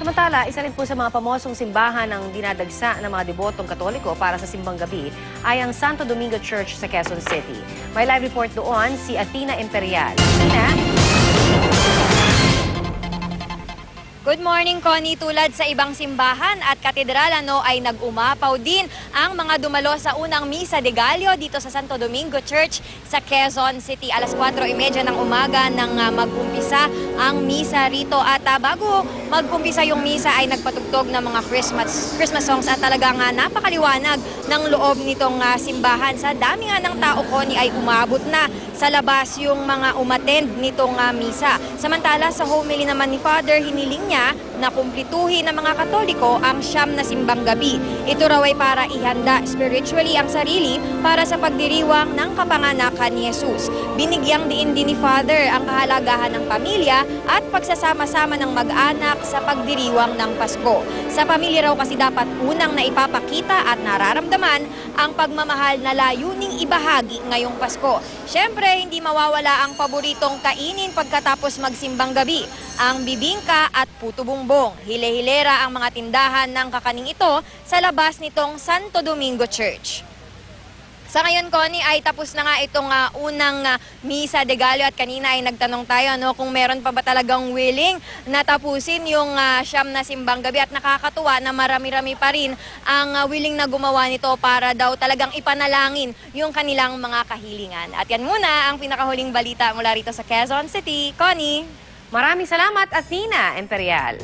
Samantala, isa rin po sa mga pamosong simbahan ng dinadagsa ng mga debotong Katoliko para sa simbang gabi ay ang Santo Domingo Church sa Quezon City. May live report doon si Athena Imperial. Athena? Good morning, Connie. Tulad sa ibang simbahan at katedral ay nag-umapaw din ang mga dumalo sa unang Misa de Gallo dito sa Santo Domingo Church sa Quezon City. Alas 4:30 ng umaga nang mag-umpisa ang misa rito. At bago mag-umpisa yung misa ay nagpatugtog ng mga Christmas songs at talagang napakaliwanag ng loob nitong simbahan. Sa dami nga ng tao, Connie, ay umabot na sa labas yung mga umattend nitong misa. Samantala sa homily naman ni Father, hiniling niya na kumplituhin ng mga Katoliko ang siyam na simbang gabi. Ito raw ay para ihanda spiritually ang sarili para sa pagdiriwang ng kapanganakan ni Jesus. Binigyang diin din ni Father ang kahalagahan ng pamilya at pagsasama-sama ng mag-anak sa pagdiriwang ng Pasko. Sa pamilya raw kasi dapat unang naipapakita at nararamdaman ang pagmamahal na layuning ibahagi ngayong Pasko. Siyempre, hindi mawawala ang paboritong kainin pagkatapos magsimbang gabi, ang bibingka at puto bumbong. Hile-hilera ang mga tindahan ng kakaning ito sa labas nitong Santo Domingo Church. Sa ngayon, Connie, ay tapos na nga itong unang Misa de Gallo at kanina ay nagtanong tayo kung meron pa ba talagang willing na tapusin yung siyam na simbang gabi at nakakatuwa na marami-rami pa rin ang willing na gumawa nito para daw talagang ipanalangin yung kanilang mga kahilingan. At yan muna ang pinakahuling balita mula rito sa Quezon City. Connie? Maraming salamat, Athena Imperial.